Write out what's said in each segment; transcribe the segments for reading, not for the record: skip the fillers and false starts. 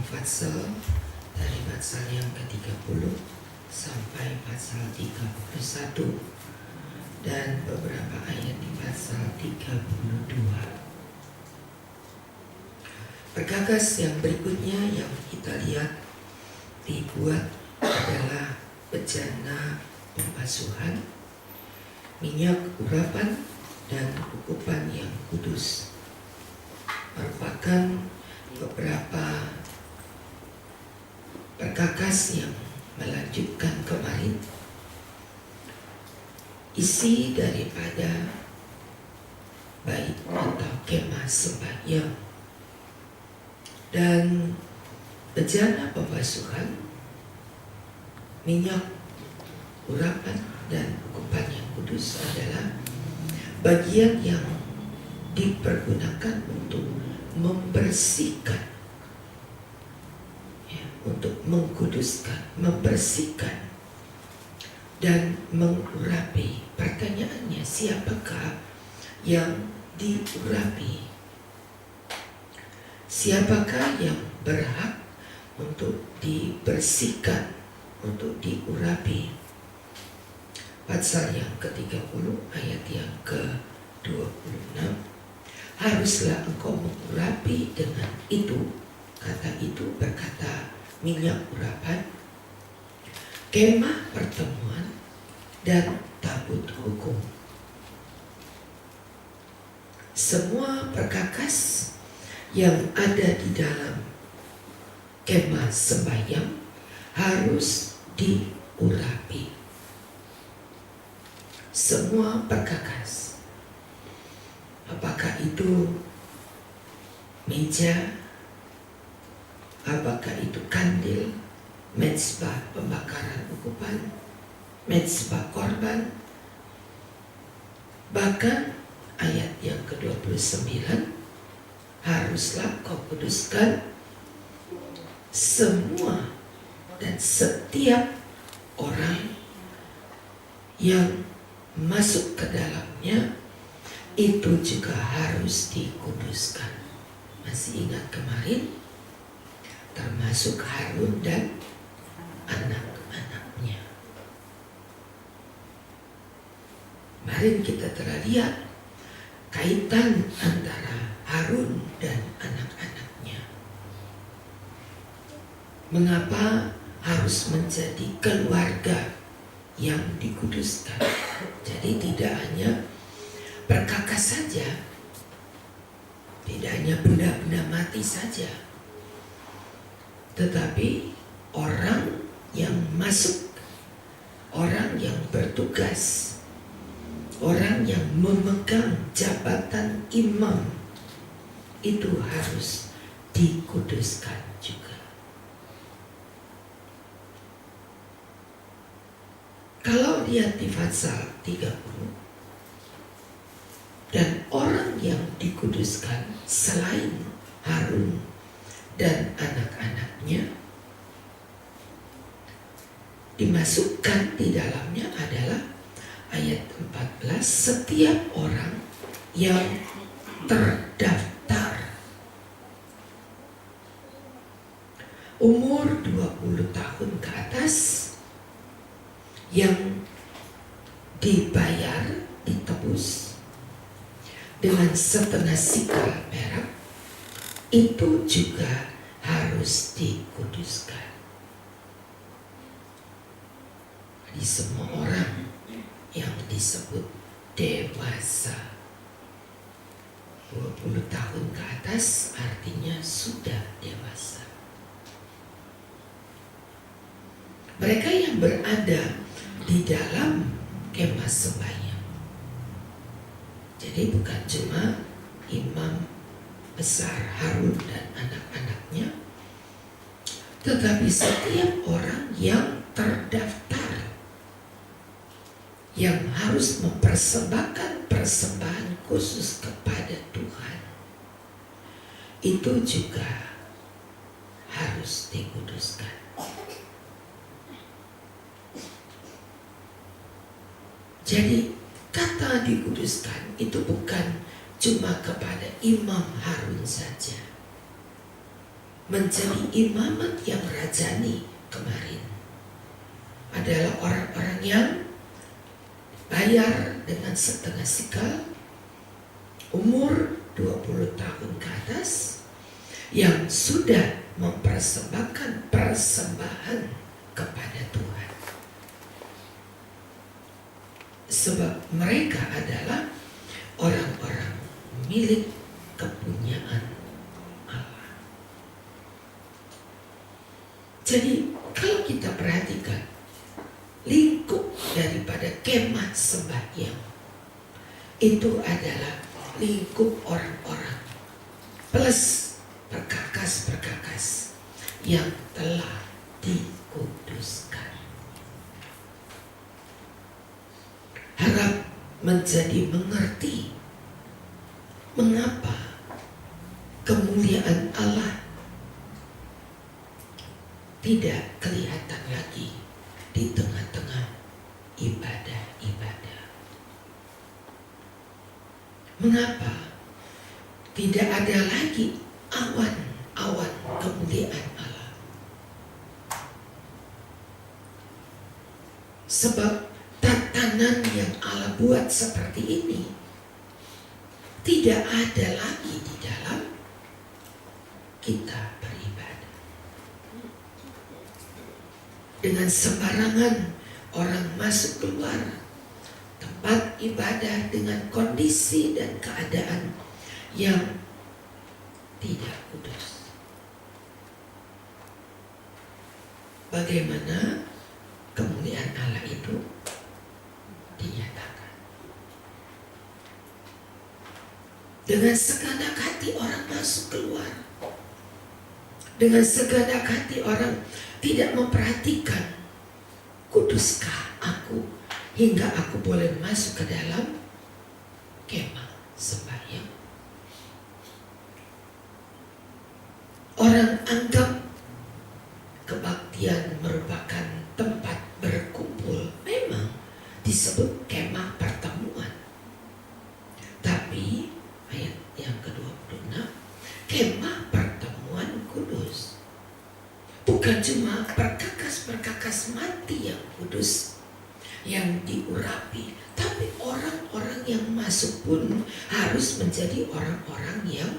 Al-Fatsal dari pasal yang ke-30 sampai pasal 31 dan beberapa ayat di pasal 32. Perkakas yang berikutnya yang kita lihat dibuat adalah bejana pembasuhan, minyak urapan, dan ukupan yang kudus. Merupakan beberapa perkakas yang melanjutkan kemarin isi daripada bait atau kemah sembahyang dan bejana pembasuhan, minyak urapan, dan ukupan yang kudus adalah bagian yang dipergunakan untuk membersihkan, untuk mengkuduskan, membersihkan, dan mengurapi. Pertanyaannya, siapakah yang diurapi? Siapakah yang berhak untuk dibersihkan, untuk diurapi? Pasal yang ke-30 ayat yang ke-26, haruslah engkau mengurapi dengan itu. Kata itu berkata minyak urapan, kemah pertemuan, dan tabut hukum. Semua perkakas yang ada di dalam kemah sembahyang harus diurapi. Semua perkakas, apakah itu meja, apakah itu kandil, mezbah pembakaran ukupan, mezbah korban, bahkan ayat yang ke-29, haruslah kau kuduskan semua dan setiap orang yang masuk ke dalamnya, itu juga harus dikuduskan. Masih ingat kemarin? Termasuk Harun dan anak-anaknya. Kemarin kita telah lihat kaitan antara Harun dan anak-anaknya. Mengapa harus menjadi keluarga yang dikuduskan? Jadi tidak hanya perkakas saja, tidak hanya benda-benda mati saja, tetapi orang yang masuk, orang yang bertugas, orang yang memegang jabatan imam, itu harus dikuduskan juga. Kalau lihat di pasal 30, dan orang yang dikuduskan selain Harun dan anak-anaknya, dimasukkan di dalamnya adalah ayat 14, setiap orang yang terdaftar umur 20 tahun ke atas, yang dibayar, ditebus dengan setengah sikal perak, itu juga harus dikuduskan. Jadi semua orang yang disebut dewasa 20 tahun ke atas artinya sudah dewasa. Mereka yang berada di dalam kemah sembahyang, jadi bukan cuma imam besar Harun dan anak-anaknya, tetapi setiap orang yang terdaftar, yang harus mempersembahkan persembahan khusus kepada Tuhan, itu juga harus dikuduskan. Jadi kata dikuduskan itu bukan cuma kepada Imam Harun saja, menjadi imamat yang rajani kemarin adalah orang-orang yang bayar dengan setengah sikal, umur 20 tahun ke atas, yang sudah mempersembahkan persembahan kepada Tuhan. Sebab mereka adalah orang-orang milik kepunyaan Allah. Jadi kalau kita perhatikan lingkup daripada kemah sembahyang itu adalah lingkup orang-orang plus perkakas-perkakas yang telah dikuduskan. Harap menjadi mengerti mengapa kemuliaan Allah tidak kelihatan lagi di tengah-tengah ibadah-ibadah. Mengapa tidak ada lagi awan-awan kemuliaan Allah? Sebab tatanan yang Allah buat seperti ini tidak ada lagi di dalam kita beribadah. Dengan sembarangan orang masuk keluar tempat ibadah dengan kondisi dan keadaan yang tidak kudus. Bagaimana kemuliaan Allah itu dinyatakan? Dengan segenap hati orang masuk keluar. Dengan segenap hati orang tidak memperhatikan, kuduskah aku hingga aku boleh masuk ke dalam kemah sembahyang. Orang anggap kebaktian merupakan tempat berkumpul, memang disebut kemah pertemuan. Tapi ayat yang ke-26, kemah pertemuan kudus. Bukan cuma perkakas-perkakas mati yang kudus, yang diurapi, tapi orang-orang yang masuk pun harus menjadi orang-orang yang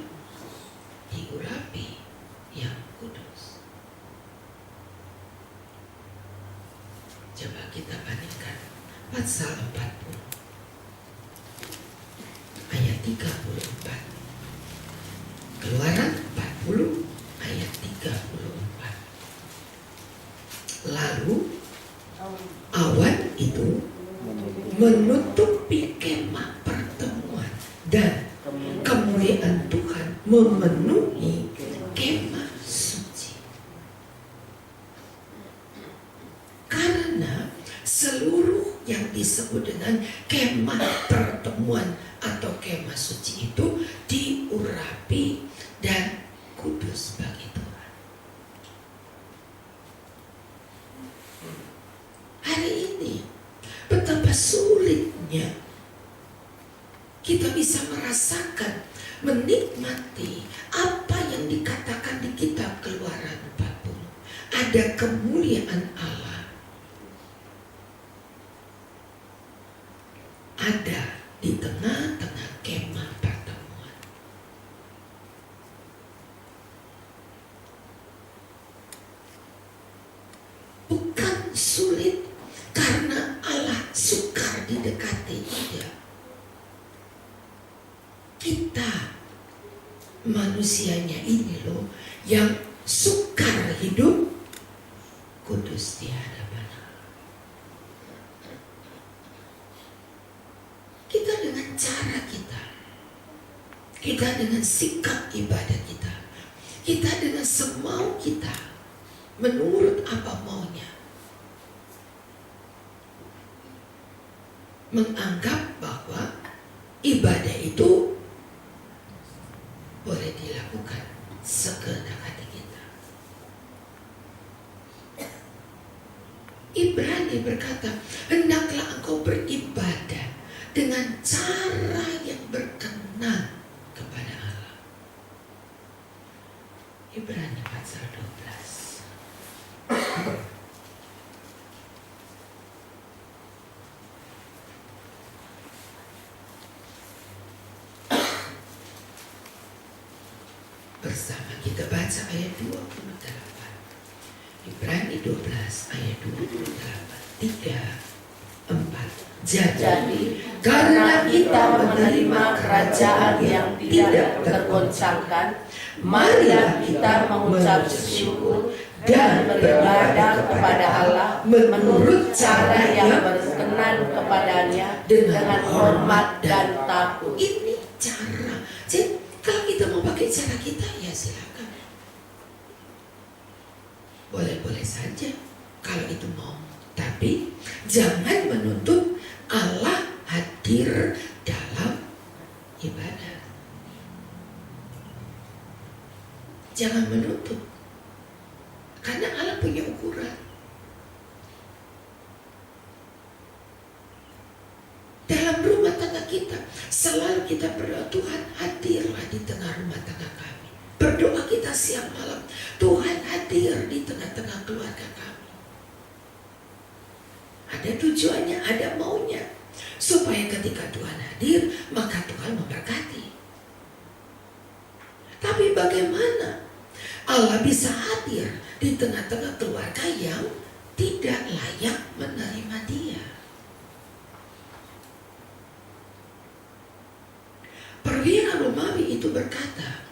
diurapi, yang kudus. Coba kita bandingkan pasal 40 ayat 34, Keluaran 40 ayat 34. Lalu awan itu menutupi kemah pertemuan dan kemuliaan Tuhan memenuhi kemah suci. Karena seluruh yang disebut dengan kemah pertemuan atau kemah suci itu diurapi dan kudus bagi Tuhan. Hari ini betapa sulitnya kita bisa merasakan, menikmati apa yang dikatakan di kitab Keluaran 40. Ada kemuliaan Allah, ada di tengah-tengah kemah pertemuan. Bukan sulit karena Allah sukar didekati, tidak. Kita manusianya ini loh yang sukar hidup kudus di hadapan Allah. Kita dengan cara kita dengan sikap ibadah kita dengan semau kita, menurut apa maunya, menganggap bahwa ibadah itu boleh dilakukan segenap hati kita. Ibrani berkata, hendaklah engkau beribadah dengan cara yang berkenan kepada Allah. Ibrani bersama. Kita baca ayat 28. Ibrani 12 ayat 28. 3, 4. Jadi karena kita menerima kerajaan yang tidak tergoncangkan, marilah kita mengucap syukur dan beribadah kepada Allah menurut cara yang berkenan kepadanya dengan hormat dan takut. Ini cara. Jadi kalau kita mau pakai cara kita, ya silakan. Boleh-boleh saja kalau itu mau. Tapi jangan menuntut Allah hadir dalam ibadah. Jangan menuntut. Karena Allah punya ukuran. Dalam rumah tangga kita, selalu kita berdoa, Tuhan hadirlah di tengah rumah tangga kami. Berdoa kita siang malam, Tuhan hadir di tengah-tengah keluarga kami. Ada tujuannya, ada maunya. Supaya ketika Tuhan hadir, maka Tuhan memberkati. Tapi bagaimana Allah bisa hadir di tengah-tengah keluarga yang tidak layak menerima Dia? Perwira Romawi itu berkata,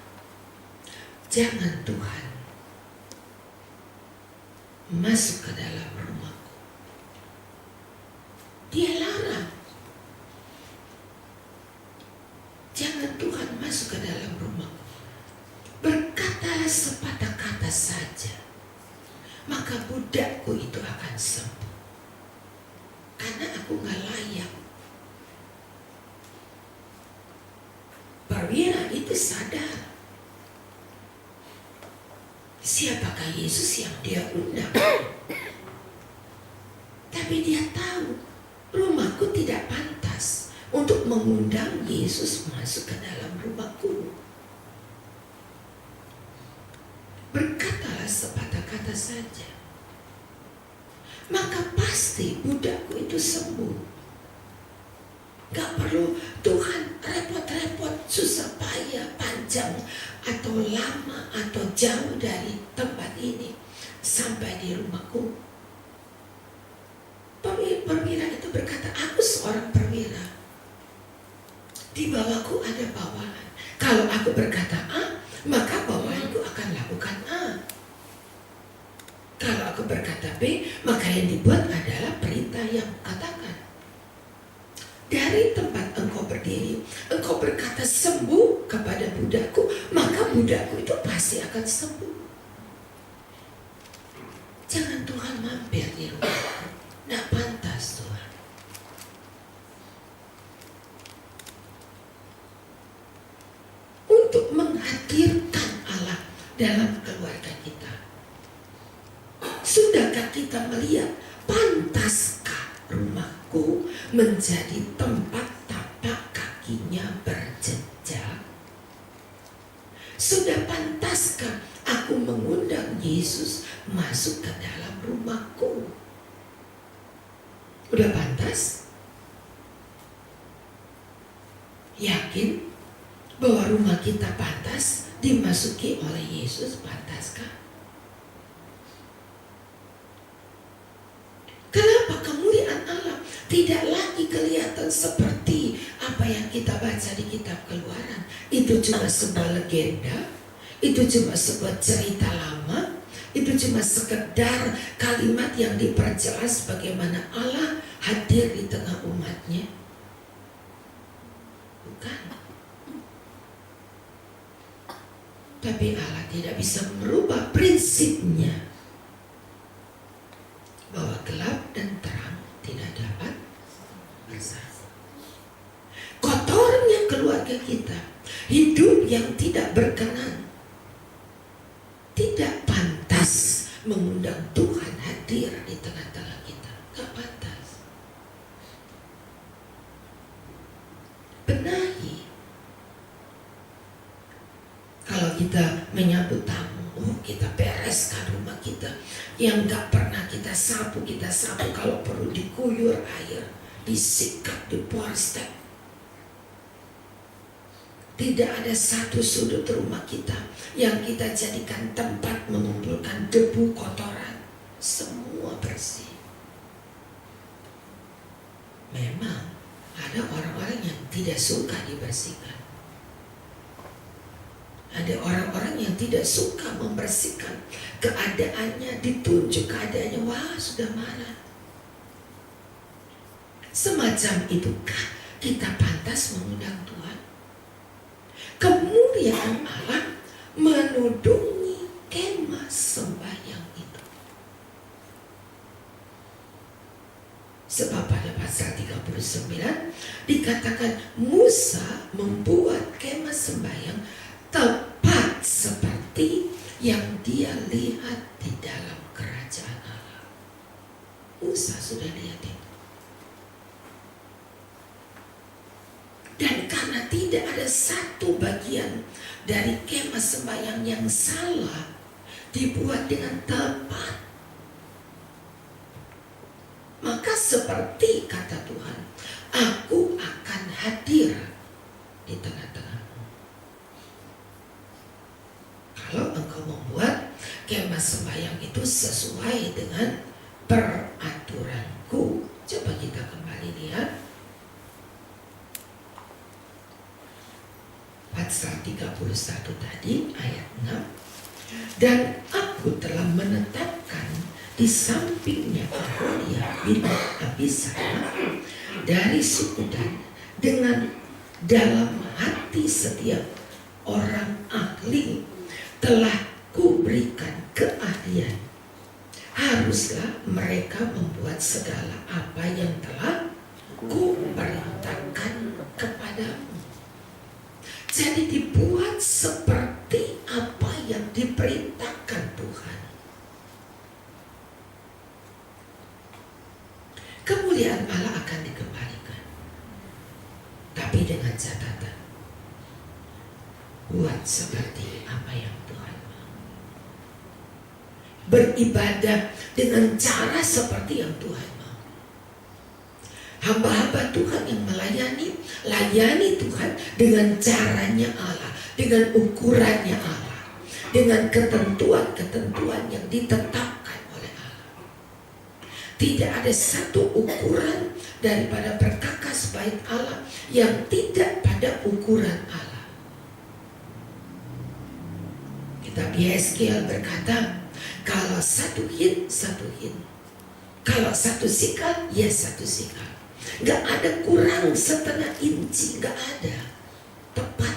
jangan Tuhan masuk ke dalam rumahku. Dia larang. Jangan Tuhan masuk ke dalam rumahku. Berkatalah sepatah kata saja, maka budakku itu akan sembuh. Karena aku gak layak. Perwira itu sadar siapakah Yesus yang dia undang. Tapi dia tahu rumahku tidak pantas untuk mengundang Yesus masuk ke dalam rumahku. Berkatalah sepatah kata saja, maka pasti budakku itu sembuh. Gak perlu Tuhan repot-repot, susah payah, panjang atau lama atau jauh dari tempat ini sampai di rumahku. Perwira itu berkata, aku seorang perwira. Di bawahku ada bawahan. Kalau aku berkata A, maka bawahanku akan lakukan A. Kalau aku berkata B, maka yang dibuat adalah perintah yang katakan. Dari tempat engkau berdiri, engkau berkata sembuh kepada budakku, maka budakku itu pasti akan sembuh. Jangan Tuhan mampir di rumahku. Nggak pantas Tuhan. Untuk menghadirkan Allah dalam keluarga kita. Sudahkah kita melihat, pantaskah rumahku menjadi tempat tapak kakinya berjejak? Sudah pantaskah aku mengundang Yesus masuk ke dalam rumahku? Udah pantas? Yakin bahwa rumah kita pantas dimasuki oleh Yesus? Pantaskah? Kenapa kemuliaan Allah tidak lagi kelihatan seperti apa yang kita baca di kitab Keluaran? Itu cuma sebuah legenda, itu cuma sebuah cerita lama, itu cuma sekedar kalimat yang diperjelas bagaimana Allah hadir di tengah umatnya. Bukan. Tapi Allah tidak bisa merubah prinsipnya bahwa gelap dan terang tidak dapat bersatu. Kotornya keluarga kita, hidup yang tidak berkenan, tidak pantas mengundang Tuhan hadir di tengah-tengah kita. Gak pantas. Benahi. Kalau kita menyambut tamu, kita bereskan rumah kita. Yang gak pernah kita sapu, kalau perlu dikuyur air, disikat, diporstep. Tidak ada satu sudut rumah kita yang kita jadikan tempat mengumpulkan debu kotoran. Semua bersih. Memang ada orang-orang yang tidak suka dibersihkan. Ada orang-orang yang tidak suka membersihkan keadaannya, ditunjuk keadaannya, wah sudah marah. Semacam itukah kita pantas mengundang Tuhan? Kemuliaan Allah menudungi kemah sembahyang itu. Sebab pada pasal 39 dikatakan Musa membuat kemah sembahyang tepat seperti yang dia lihat di dalam kerajaan Allah. Musa sudah lihat itu. Dan karena tidak ada satu bagian dari kemah sembahyang yang salah, dibuat dengan tepat, maka seperti kata Tuhan, aku akan hadir di tengah-tengahmu. Kalau engkau membuat kemah sembahyang itu sesuai dengan peraturanku. Coba kita kembali lihat pasal 31 tadi ayat 6. Dan aku telah menetapkan di sampingnya Aholia bin Abisai dari suku Dan, dengan dalam hati setiap orang ahli telah kuberikan keahlian. Haruslah mereka membuat segala apa yang telah kuperintahkan kepadamu. Jadi dibuat seperti apa yang diperintahkan Tuhan. Kemuliaan Allah akan dikembalikan. Tapi dengan catatan, buat seperti apa yang Tuhan mau. Beribadah dengan cara seperti yang Tuhan mau. Hamba-hamba Tuhan yang layani Tuhan dengan caranya Allah, dengan ukurannya Allah, dengan ketentuan-ketentuan yang ditetapkan oleh Allah. Tidak ada satu ukuran daripada perkakas bait Allah yang tidak pada ukuran Allah. Kitab Yeskiel berkata, kalau satu hin, satu hin. Kalau satu sikal, ya satu sikal. Gak ada kurang setengah inci, gak ada. Tepat.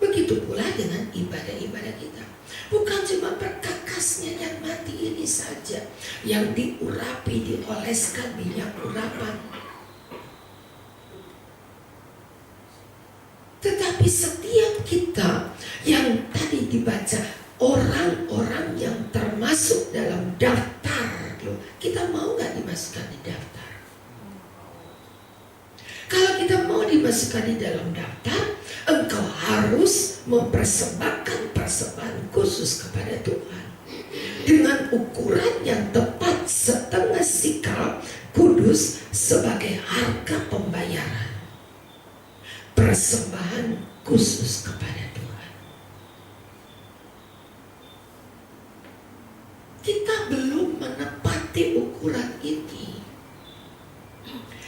Begitu pula dengan ibadah-ibadah kita. Bukan cuma perkakasnya yang mati ini saja, yang diurapi, dioleskan minyak urapan. Tetapi setiap kita yang tadi dibaca, orang-orang yang termasuk dalam daftar, kita mau gak dimasukkan di daftar? Kalau kita mau dimasukkan di dalam daftar, engkau harus mempersembahkan persembahan khusus kepada Tuhan dengan ukuran yang tepat, setengah sikal kudus sebagai harga pembayaran persembahan khusus kepada Tuhan. Kita belum menepati ukuran ini,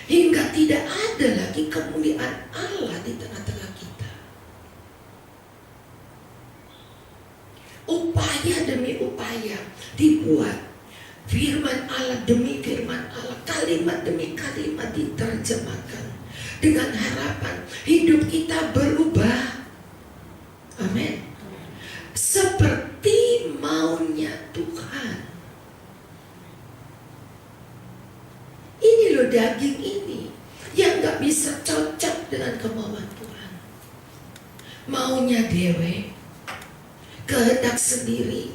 hingga tidak ada lagi kemuliaan Allah di tengah-tengah kita. Upaya demi upaya dibuat, firman Allah demi firman Allah, kalimat demi kalimat diterjemahkan dengan harapan hidup kita berubah. Amin. Seperti maunya Tuhan. Ini loh daging ini yang gak bisa cocok dengan kemauan Tuhan. Maunya dewe, kehendak sendiri.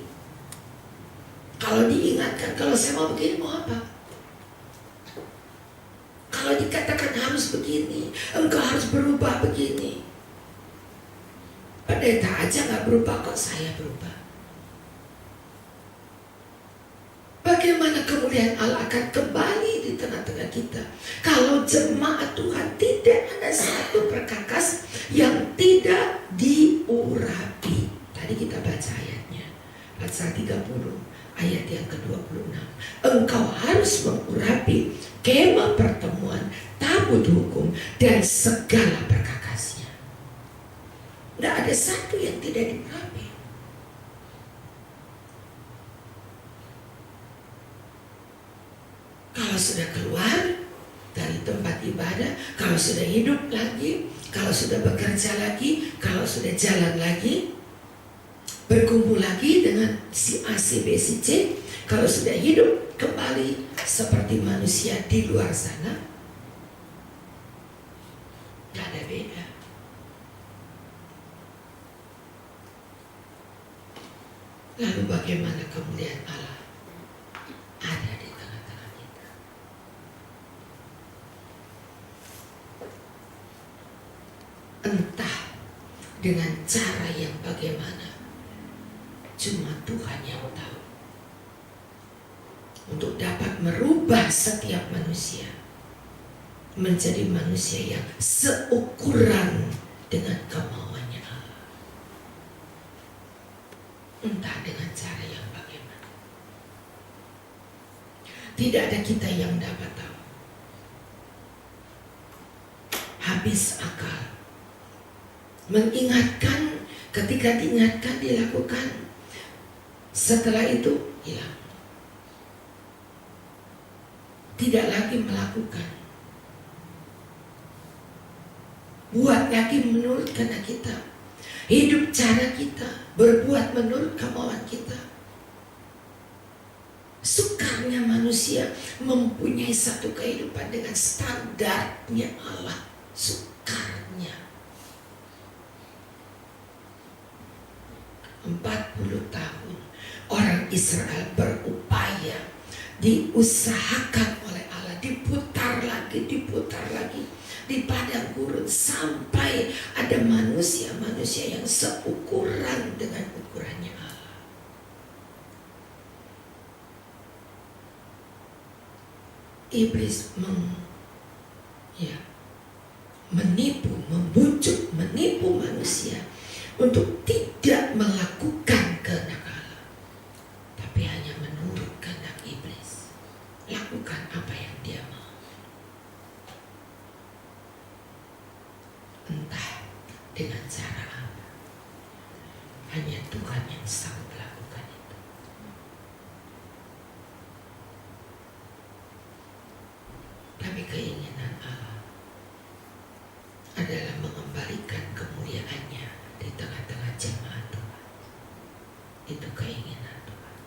Kalau diingatkan, kalau saya mau begini, mau apa? Kalau dikatakan harus begini, engkau harus berubah begini. Pendeta aja gak berubah, kok saya berubah? Bagaimana kemuliaan Allah akan kembali di tengah-tengah kita. Kalau jemaat Tuhan tidak ada satu perkakas yang tidak diurapi. Tadi kita baca ayatnya, Pasal 30 ayat yang ke-26. Engkau harus mengurapi kemah pertemuan, tabut hukum, dan segala perkakasnya. Tidak ada satu yang tidak diurapi. Kalau sudah keluar dari tempat ibadah, kalau sudah hidup lagi, kalau sudah bekerja lagi, kalau sudah jalan lagi, berkumpul lagi dengan si A, si B, si C, kalau sudah hidup kembali seperti manusia di luar sana, tidak ada beda. Lalu bagaimana kemuliaan Allah ada di tengah-tengah kita? Entah dengan cara yang bagaimana, cuma Tuhan yang tahu. Untuk dapat merubah setiap manusia menjadi manusia yang seukuran dengan kemauannya Allah. Entah dengan cara yang bagaimana. Tidak ada kita yang dapat tahu. Habis akal. Mengingatkan, ketika diingatkan dilakukan, setelah itu hilang. Tidak lagi melakukan. Buat lagi menurut kehendak kita. Hidup cara kita, berbuat menurut kemauan kita. Sukarnya manusia mempunyai satu kehidupan dengan standarnya Allah. Sukarnya. 40 tahun orang Israel berupaya, diusahakan oleh Allah, diputar lagi di padang gurun sampai ada manusia-manusia yang seukuran dengan ukurannya Allah. Iblis menipu, membujuk, menipu manusia untuk tidak melakukan kehendak Allah, tapi hanya menurut kehendak iblis. Lakukan apa yang dia mau. Entah dengan cara apa. Hanya Tuhan yang sanggup melakukan itu. Tapi keinginan Allah adalah mengembalikan kemuliaannya di tengah-tengah jemaat Tuhan. Itu keinginan Tuhan.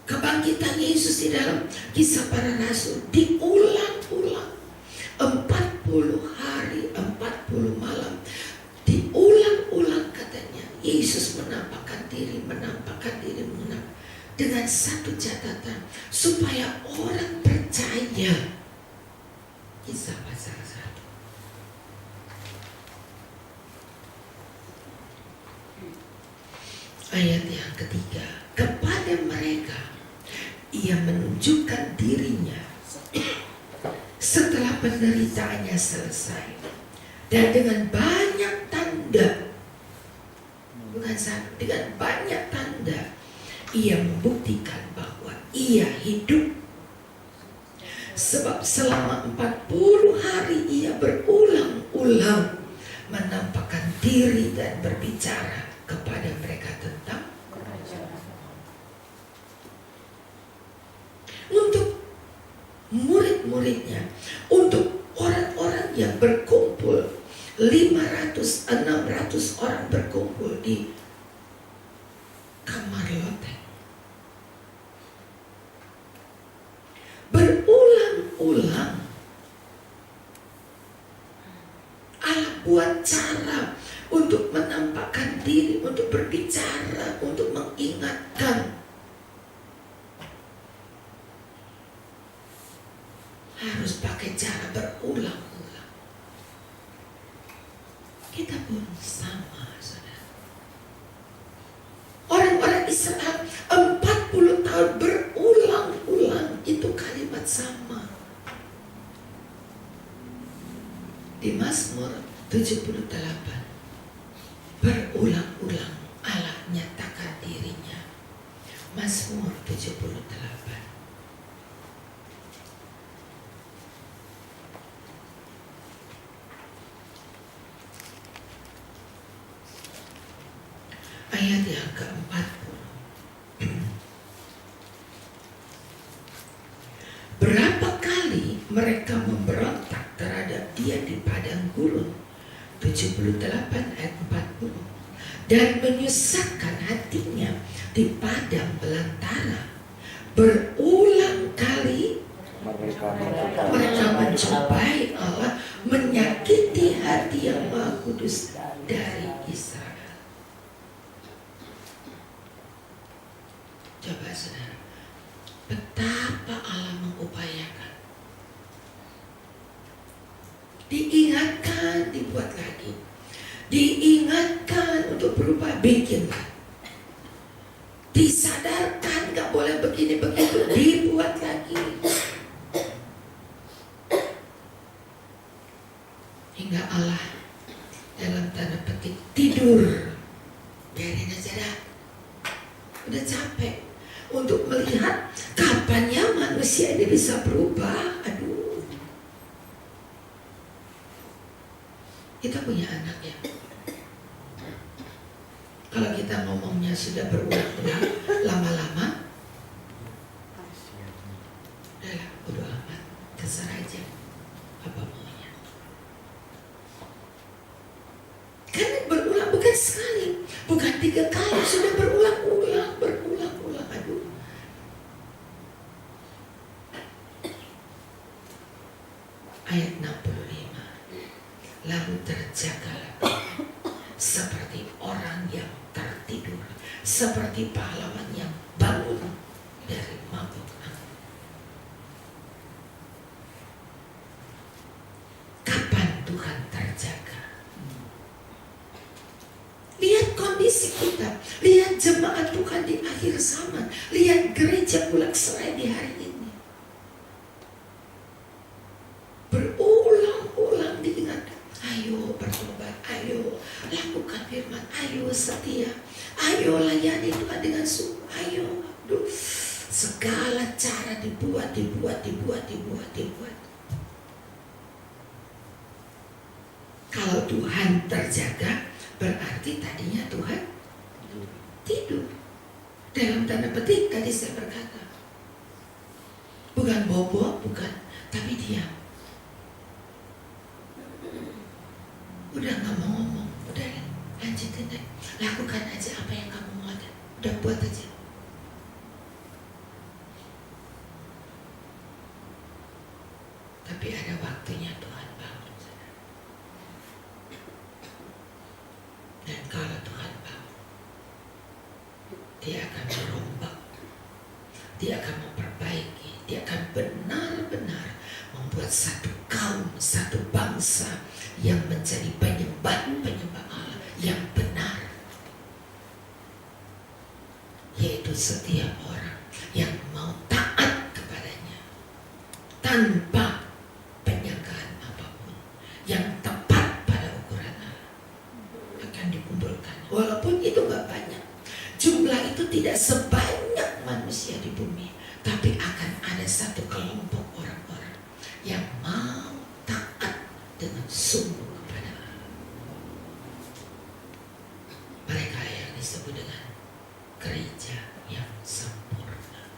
Kebangkitan Yesus di dalam Kisah Para Rasul diulang-ulang 40 hari 40 malam, diulang-ulang katanya. Yesus menampakkan diri dengan satu catatan, supaya orang percaya. Kisah pasal 1 ayat yang ketiga, kepada mereka ia menunjukkan dirinya setelah penderitaannya selesai, dan dengan banyak tanda, bukan satu, dengan banyak tanda ia membuktikan bahwa ia hidup. Sebab selama 40 hari ia berulang-ulang menampakkan diri dan berbicara kepada mereka tentang untuk murid-muridnya, untuk orang-orang yang berkumpul, 500-600 orang berkumpul di kamar loteng. Berulang-ulang Allah buat cara untuk menampakkan diri, untuk berbicara, untuk mengingatkan. Harus pakai cara berulang-ulang. Kita pun sama, saudara. Orang-orang Israel 40 tahun Kalau berulang-ulang itu kalimat sama. Di Mazmur 78 berulang-ulang Allah nyatakan dirinya. Mazmur 78 ayat yang ke-40. Berapa kali mereka memberontak terhadap dia di padang gurun, 78 ayat 40, dan menyusahkan hatinya di padang belantara. Berulang kali mereka mencobai Allah, menyakiti hati yang Maha Kudus dari Israel. Coba saudara, betapa Allah mengupayakan. Diingatkan, dibuat lagi. Diingatkan untuk berubah, bikin. Disadarkan gak boleh begini begitu, dibuat lagi. Hingga Allah dalam tanda petik tidur. Biarin aja dah. Udah capek untuk melihat kapannya manusia ini bisa berubah. Aduh. Kita punya anak ya. Kalau kita ngomongnya sudah berulang-ulang, lama-lama udahlah, bodo amat, terserah aja apa maunya. Karena berulang, bukan sekali, bukan 3 kali, sudah berulang-ulang. Aduh. Ayat 65. Lalu terjagalah seperti orang yang tertidur, seperti pahlawan yang bangun dari mabuk angin. Kapan Tuhan terjaga? Lihat kondisi kita, lihat jemaat Tuhan di akhir zaman, lihat gereja Bulak-Serai di hari ini. Berulang-ulang diingatkan, ayo bertobat, ayo lakukan firman, ayo setia, ayo layani Tuhan dengan sungguh, ayo. Aduh, segala cara dibuat. Kalau Tuhan terjaga, berarti tadinya Tuhan tidur. Dalam tanda petik tadi saya berkata, bukan bobo, bukan, tapi diam. Udah gak mau ngomong, udah lanjutin deh, lakukan aja apa yang kamu mau, udah buat aja. Tapi ada waktunya Tuhan bangun. Dan kalau Tuhan bangun, Dia akan merombak, Dia akan memperbaiki, Dia akan benar-benar membuat satu kaum, satu bangsa yang menjadi penyembah Allah yang benar, yaitu setiap orang yang mau taat kepadanya tanpa penyangkaan apapun, yang tepat pada ukuran Allah, akan dikumpulkan. Walaupun itu gak banyak, jumlah itu tidak sebanyak manusia di bumi, tapi akan ada satu kelompok orang-orang yang mau taat dengan sungguh kepada Allah. Mereka yang disebut dengan gereja yang sempurna.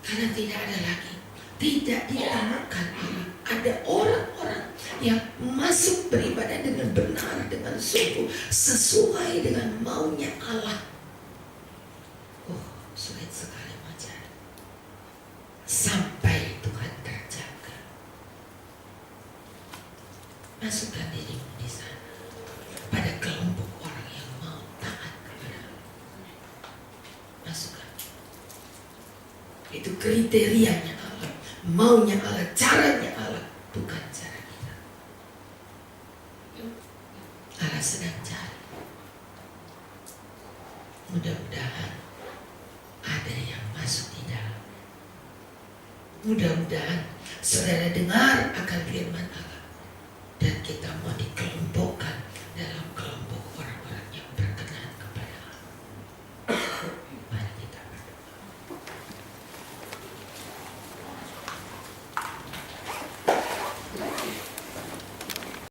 Karena tidak ada lagi, tidak ditemukan Allah, ada orang-orang yang masuk beribadah dengan benar, dengan sungguh, sesuai dengan maunya Allah. Oh, sulit sekali macam. Sampai Tuhan terjaga. Masukkan dirimu di sana, pada kelompok orang yang mau taat kepada Allah. Masukkan. Itu kriterianya Allah, maunya Allah, caranya Allah, bukan cara kita. Allah sedang cari. Mudah-mudahan Mudah-mudahan saudara dengar akan firman Allah dan kita mau dikelompok